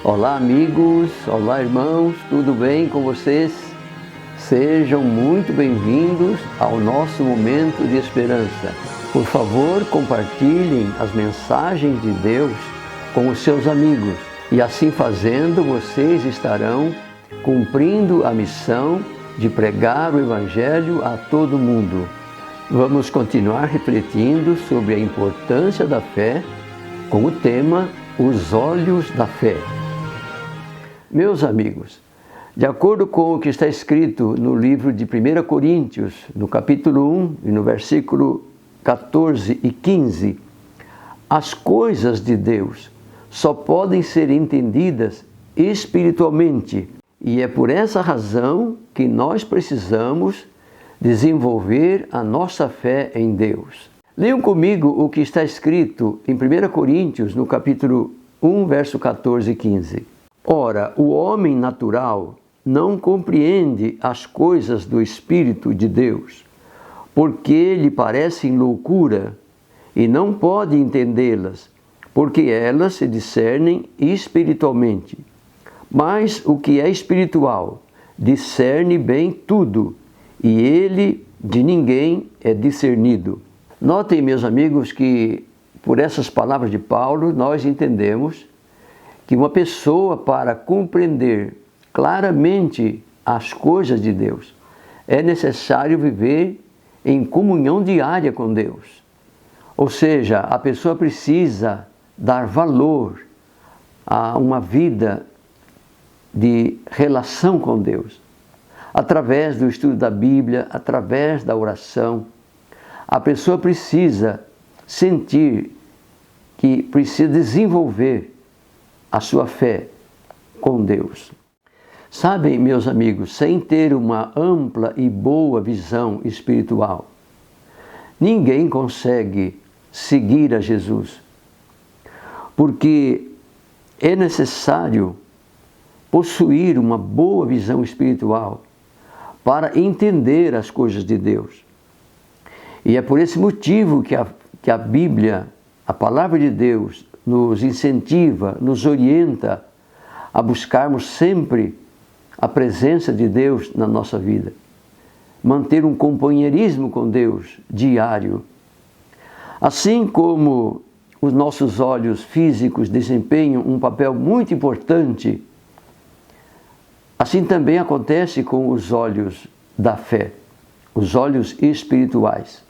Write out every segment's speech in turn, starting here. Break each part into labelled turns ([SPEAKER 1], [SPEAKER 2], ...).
[SPEAKER 1] Olá amigos, olá irmãos, tudo bem com vocês? Sejam muito bem-vindos ao nosso momento de esperança. Por favor, compartilhem as mensagens de Deus com os seus amigos e assim fazendo vocês estarão cumprindo a missão de pregar o Evangelho a todo mundo. Vamos continuar refletindo sobre a importância da fé com o tema Os Olhos da Fé. Meus amigos, de acordo com o que está escrito no livro de 1 Coríntios, no capítulo 1 e no versículo 14 e 15, as coisas de Deus só podem ser entendidas espiritualmente, e é por essa razão que nós precisamos desenvolver a nossa fé em Deus. Leiam comigo o que está escrito em 1 Coríntios, no capítulo 1, verso 14 e 15. Ora, o homem natural não compreende as coisas do Espírito de Deus, porque lhe parecem loucura, e não pode entendê-las, porque elas se discernem espiritualmente. Mas o que é espiritual discerne bem tudo, e ele de ninguém é discernido. Notem, meus amigos, que por essas palavras de Paulo nós entendemos que uma pessoa, para compreender claramente as coisas de Deus, é necessário viver em comunhão diária com Deus. Ou seja, a pessoa precisa dar valor a uma vida de relação com Deus. Através do estudo da Bíblia, através da oração, a pessoa precisa sentir que precisa desenvolver a sua fé com Deus. Sabem, meus amigos, sem ter uma ampla e boa visão espiritual, ninguém consegue seguir a Jesus, porque é necessário possuir uma boa visão espiritual para entender as coisas de Deus. E é por esse motivo que a Bíblia, a palavra de Deus, nos incentiva, nos orienta a buscarmos sempre a presença de Deus na nossa vida. Manter um companheirismo com Deus diário. Assim como os nossos olhos físicos desempenham um papel muito importante, assim também acontece com os olhos da fé, os olhos espirituais.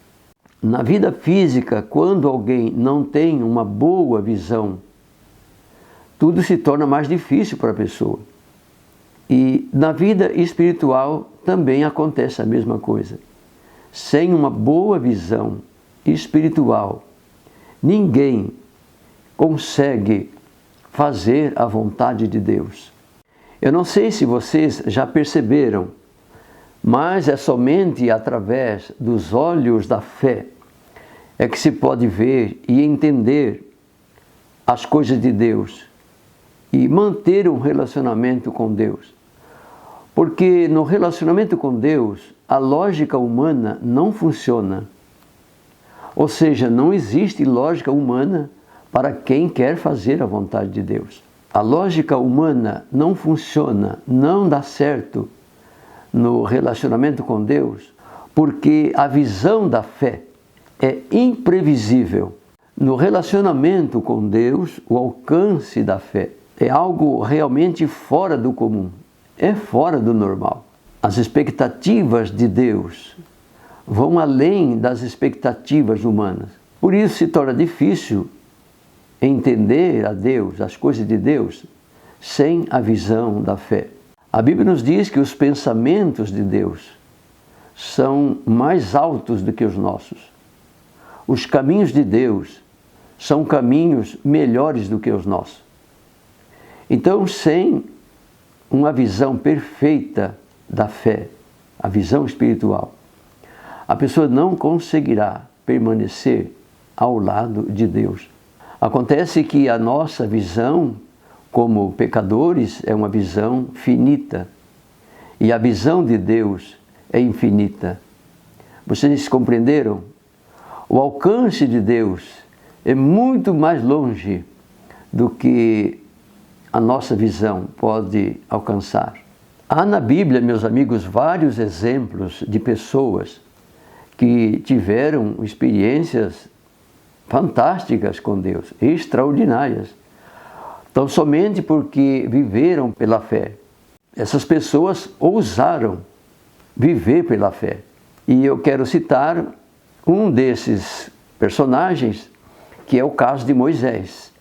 [SPEAKER 1] Na vida física, quando alguém não tem uma boa visão, tudo se torna mais difícil para a pessoa. E na vida espiritual também acontece a mesma coisa. Sem uma boa visão espiritual, ninguém consegue fazer a vontade de Deus. Eu não sei se vocês já perceberam, mas é somente através dos olhos da fé é que se pode ver e entender as coisas de Deus e manter um relacionamento com Deus. Porque no relacionamento com Deus, a lógica humana não funciona. Ou seja, não existe lógica humana para quem quer fazer a vontade de Deus. A lógica humana não funciona, não dá certo no relacionamento com Deus, porque a visão da fé é imprevisível. No relacionamento com Deus, o alcance da fé é algo realmente fora do comum, é fora do normal. As expectativas de Deus vão além das expectativas humanas. Por isso se torna difícil entender a Deus, as coisas de Deus, sem a visão da fé. A Bíblia nos diz que os pensamentos de Deus são mais altos do que os nossos. Os caminhos de Deus são caminhos melhores do que os nossos. Então, sem uma visão perfeita da fé, a visão espiritual, a pessoa não conseguirá permanecer ao lado de Deus. Acontece que a nossa visão como pecadores é uma visão finita e a visão de Deus é infinita. Vocês compreenderam? O alcance de Deus é muito mais longe do que a nossa visão pode alcançar. Há na Bíblia, meus amigos, vários exemplos de pessoas que tiveram experiências fantásticas com Deus, extraordinárias. Então, somente porque viveram pela fé. Essas pessoas ousaram viver pela fé. E eu quero citar um desses personagens, que é o caso de Moisés.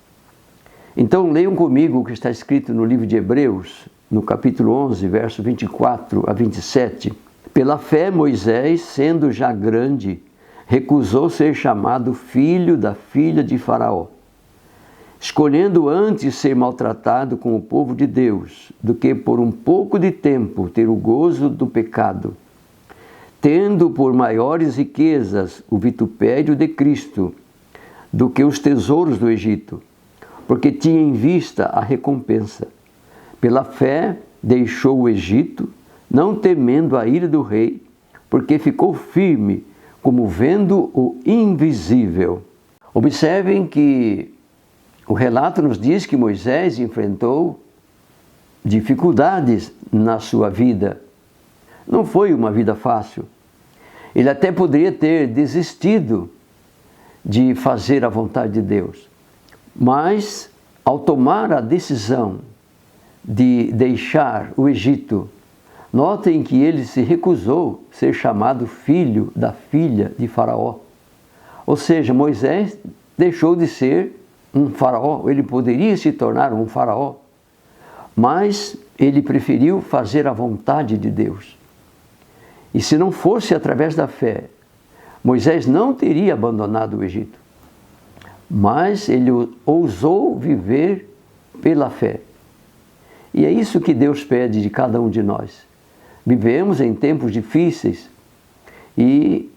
[SPEAKER 1] Então, leiam comigo o que está escrito no livro de Hebreus, no capítulo 11, verso 24 a 27. Pela fé, Moisés, sendo já grande, recusou ser chamado filho da filha de Faraó, escolhendo antes ser maltratado com o povo de Deus, do que por um pouco de tempo ter o gozo do pecado, tendo por maiores riquezas o vitupério de Cristo, do que os tesouros do Egito, porque tinha em vista a recompensa. Pela fé deixou o Egito, não temendo a ira do rei, porque ficou firme, como vendo o invisível. Observem que o relato nos diz que Moisés enfrentou dificuldades na sua vida. Não foi uma vida fácil. Ele até poderia ter desistido de fazer a vontade de Deus. Mas, ao tomar a decisão de deixar o Egito, notem que ele se recusou a ser chamado filho da filha de Faraó. Ou seja, Moisés deixou de ser um faraó, ele poderia se tornar um faraó, mas ele preferiu fazer a vontade de Deus. E se não fosse através da fé, Moisés não teria abandonado o Egito, mas ele ousou viver pela fé. E é isso que Deus pede de cada um de nós. Vivemos em tempos difíceis e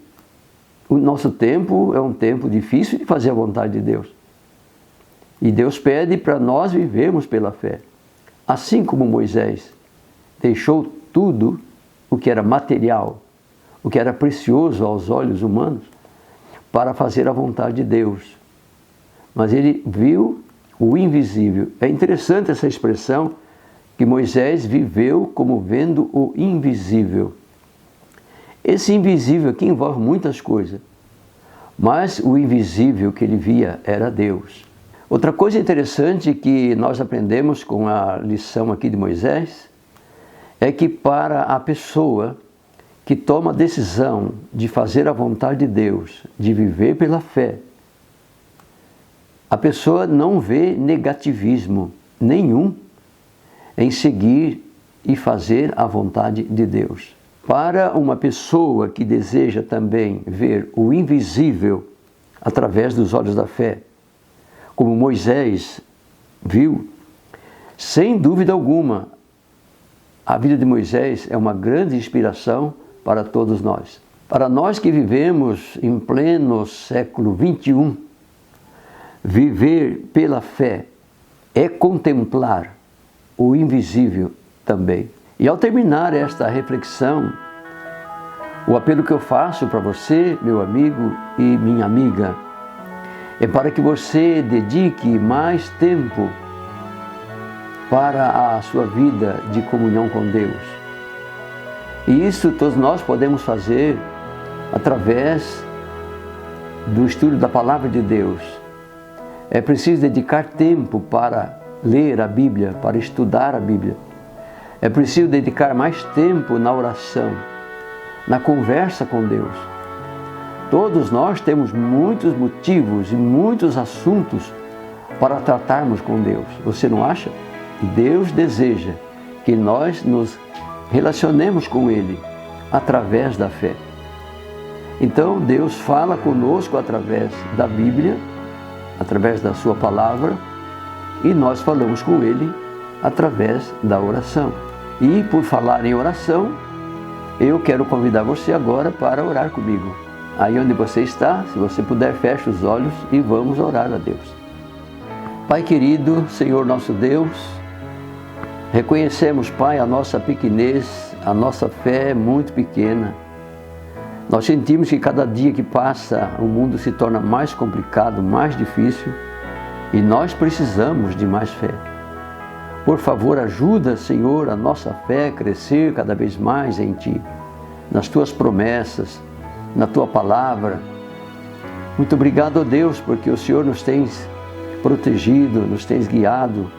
[SPEAKER 1] o nosso tempo é um tempo difícil de fazer a vontade de Deus. E Deus pede para nós vivermos pela fé. Assim como Moisés deixou tudo o que era material, o que era precioso aos olhos humanos, para fazer a vontade de Deus. Mas ele viu o invisível. É interessante essa expressão, que Moisés viveu como vendo o invisível. Esse invisível aqui envolve muitas coisas, mas o invisível que ele via era Deus. Outra coisa interessante que nós aprendemos com a lição aqui de Moisés é que para a pessoa que toma a decisão de fazer a vontade de Deus, de viver pela fé, a pessoa não vê negativismo nenhum em seguir e fazer a vontade de Deus. Para uma pessoa que deseja também ver o invisível através dos olhos da fé, como Moisés viu, sem dúvida alguma, a vida de Moisés é uma grande inspiração para todos nós. Para nós que vivemos em pleno século XXI, viver pela fé é contemplar o invisível também. E ao terminar esta reflexão, o apelo que eu faço para você, meu amigo e minha amiga, é para que você dedique mais tempo para a sua vida de comunhão com Deus. E isso todos nós podemos fazer através do estudo da Palavra de Deus. É preciso dedicar tempo para ler a Bíblia, para estudar a Bíblia. É preciso dedicar mais tempo na oração, na conversa com Deus. Todos nós temos muitos motivos e muitos assuntos para tratarmos com Deus. Você não acha? Deus deseja que nós nos relacionemos com Ele através da fé. Então Deus fala conosco através da Bíblia, através da sua palavra, e nós falamos com Ele através da oração. E por falar em oração, eu quero convidar você agora para orar comigo. Aí onde você está, se você puder, feche os olhos e vamos orar a Deus. Pai querido, Senhor nosso Deus, reconhecemos, Pai, a nossa pequenez, a nossa fé é muito pequena. Nós sentimos que cada dia que passa o mundo se torna mais complicado, mais difícil, e nós precisamos de mais fé. Por favor, ajuda, Senhor, a nossa fé a crescer cada vez mais em Ti, nas Tuas promessas, na Tua palavra. Muito obrigado, ó Deus, porque o Senhor nos tens protegido, nos tens guiado.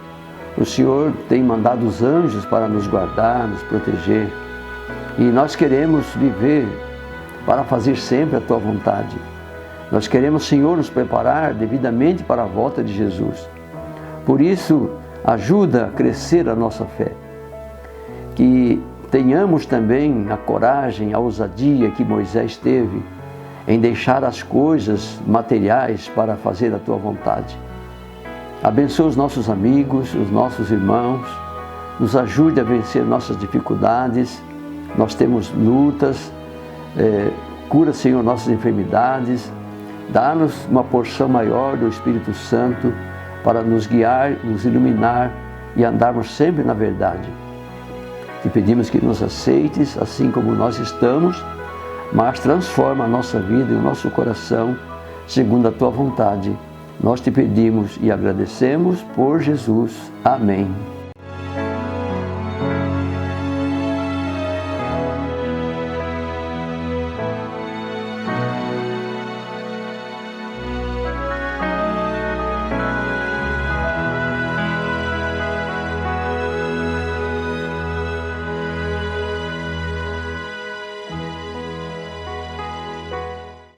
[SPEAKER 1] O Senhor tem mandado os anjos para nos guardar, nos proteger. E nós queremos viver para fazer sempre a Tua vontade. Nós queremos, Senhor, nos preparar devidamente para a volta de Jesus. Por isso, ajuda a crescer a nossa fé. Que tenhamos também a coragem, a ousadia que Moisés teve em deixar as coisas materiais para fazer a Tua vontade. Abençoa os nossos amigos, os nossos irmãos, nos ajude a vencer nossas dificuldades. Nós temos lutas, cura, Senhor, nossas enfermidades, dá-nos uma porção maior do Espírito Santo para nos guiar, nos iluminar e andarmos sempre na verdade. Te pedimos que nos aceites assim como nós estamos, mas transforma a nossa vida e o nosso coração segundo a Tua vontade. Nós te pedimos e agradecemos por Jesus. Amém.